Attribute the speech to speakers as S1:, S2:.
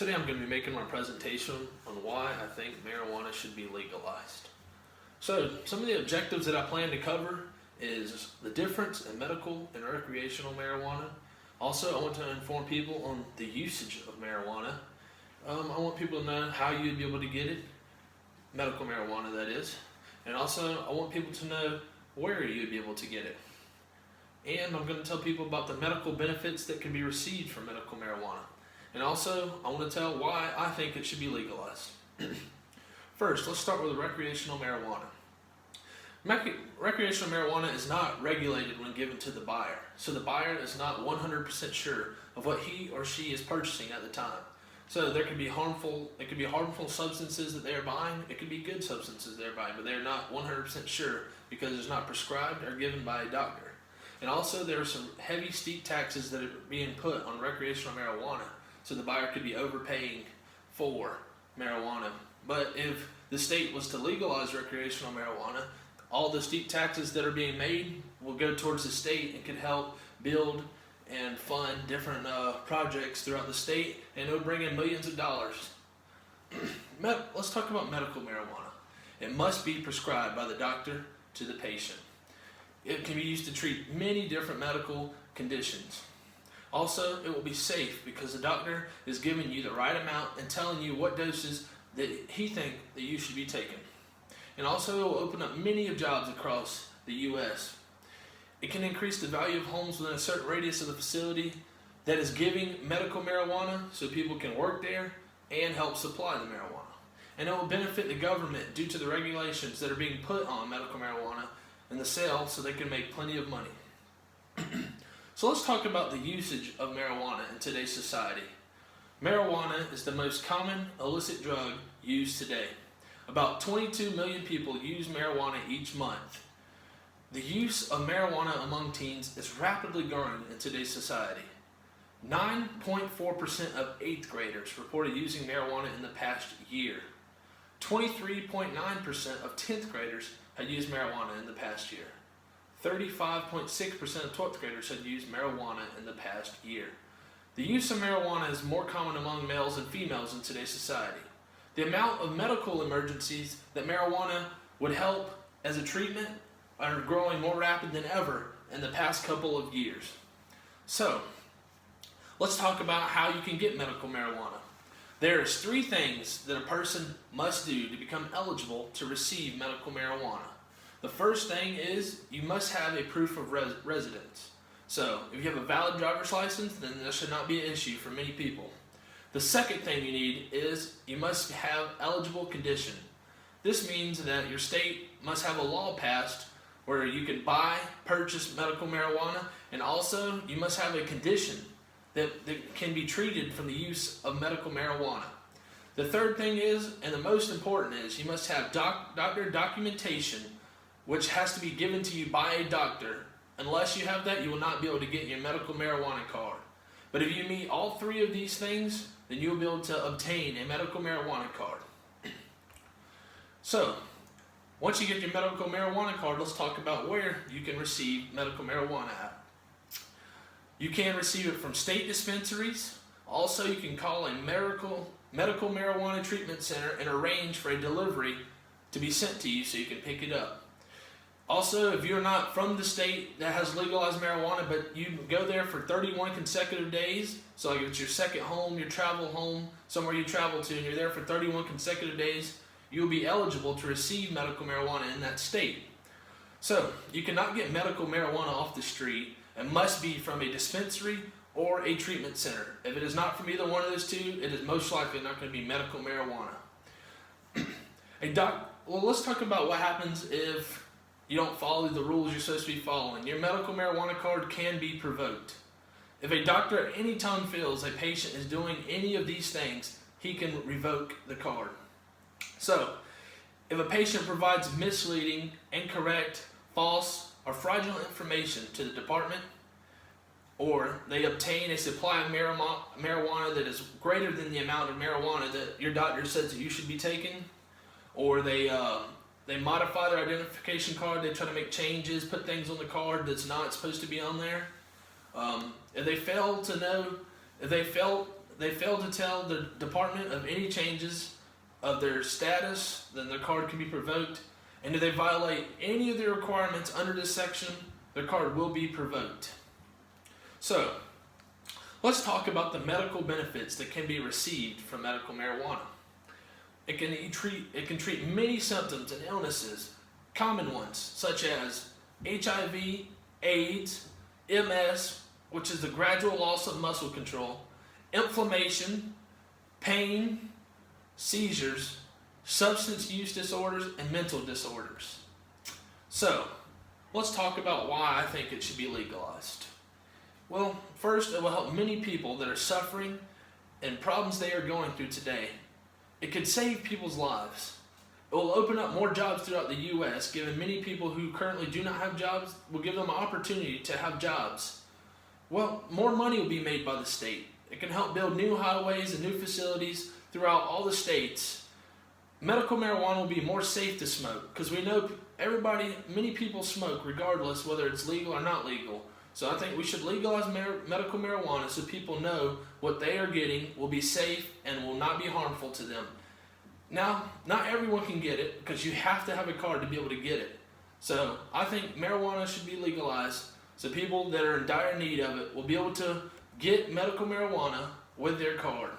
S1: Today I'm going to be making my presentation on why I think marijuana should be legalized. So some of the objectives that I plan to cover is the difference in medical and recreational marijuana. Also, I want to inform people on the usage of marijuana. I want people to know how you'd be able to get it, medical marijuana that is. And also I want people to know where you'd be able to get it. And I'm going to tell people about the medical benefits that can be received from medical marijuana. And also, I want to tell why I think it should be legalized. First, let's start with recreational marijuana. Recreational marijuana is not regulated when given to the buyer, so the buyer is not 100% sure of what he or she is purchasing at the time. So there could be harmful substances that they are buying, it could be good substances they're buying, but they're not 100% sure because it's not prescribed or given by a doctor. And also there are some heavy, steep taxes that are being put on recreational marijuana. So the buyer could be overpaying for marijuana. But if the state was to legalize recreational marijuana, all the steep taxes that are being made will go towards the state and can help build and fund different projects throughout the state, and it would bring in millions of dollars. Let's talk about medical marijuana. It must be prescribed by the doctor to the patient. It can be used to treat many different medical conditions. Also, it will be safe because the doctor is giving you the right amount and telling you what doses that he thinks that you should be taking. And also, it will open up many of jobs across the U.S. It can increase the value of homes within a certain radius of the facility that is giving medical marijuana so people can work there and help supply the marijuana. And it will benefit the government due to the regulations that are being put on medical marijuana and the sale so they can make plenty of money. So let's talk about the usage of marijuana in today's society. Marijuana is the most common illicit drug used today. About 22 million people use marijuana each month. The use of marijuana among teens is rapidly growing in today's society. 9.4% of 8th graders reported using marijuana in the past year. 23.9% of 10th graders had used marijuana in the past year. 35.6% of 12th graders had used marijuana in the past year. The use of marijuana is more common among males and females in today's society. The amount of medical emergencies that marijuana would help as a treatment are growing more rapid than ever in the past couple of years. So, let's talk about how you can get medical marijuana. There's 3 things that a person must do to become eligible to receive medical marijuana. The first thing is you must have a proof of residence. So if you have a valid driver's license, then that should not be an issue for many people. The second thing you need is you must have eligible condition. This means that your state must have a law passed where you can purchase medical marijuana, and also you must have a condition that can be treated from the use of medical marijuana. The third thing is, and the most important is, you must have doctor documentation which has to be given to you by a doctor. Unless you have that, you will not be able to get your medical marijuana card. But if you meet all 3 of these things, then you'll be able to obtain a medical marijuana card. So, once you get your medical marijuana card, let's talk about where you can receive medical marijuana at. You can receive it from state dispensaries. Also, you can call a medical marijuana treatment center and arrange for a delivery to be sent to you so you can pick it up. Also, if you're not from the state that has legalized marijuana, but you go there for 31 consecutive days, so like if it's your second home, your travel home, somewhere you travel to, and you're there for 31 consecutive days, you'll be eligible to receive medical marijuana in that state. So, you cannot get medical marijuana off the street. It must be from a dispensary or a treatment center. If it is not from either one of those 2, it is most likely not going to be medical marijuana. Well, let's talk about what happens if you don't follow the rules you're supposed to be following. Your medical marijuana card can be revoked. If a doctor at any time feels a patient is doing any of these things, he can revoke the card. So, if a patient provides misleading, incorrect, false, or fraudulent information to the department, or they obtain a supply of marijuana that is greater than the amount of marijuana that your doctor says that you should be taking, or they modify their identification card, they try to make changes, put things on the card that's not supposed to be on there. If they fail they fail to tell the department of any changes of their status, then their card can be revoked. And if they violate any of the requirements under this section, their card will be revoked. So, let's talk about the medical benefits that can be received from medical marijuana. It can treat many symptoms and illnesses, common ones such as HIV, AIDS, MS, which is the gradual loss of muscle control, inflammation, pain, seizures, substance use disorders, and mental disorders. So, let's talk about why I think it should be legalized. Well, first, it will help many people that are suffering and problems they are going through today. It could save people's lives. It will open up more jobs throughout the U.S., giving many people who currently do not have jobs, will give them an opportunity to have jobs. Well, more money will be made by the state. It can help build new highways and new facilities throughout all the states. Medical marijuana will be more safe to smoke because we know many people smoke regardless whether it's legal or not legal. So I think we should legalize medical marijuana so people know what they are getting will be safe and will not be harmful to them. Now, not everyone can get it because you have to have a card to be able to get it. So I think marijuana should be legalized so people that are in dire need of it will be able to get medical marijuana with their card.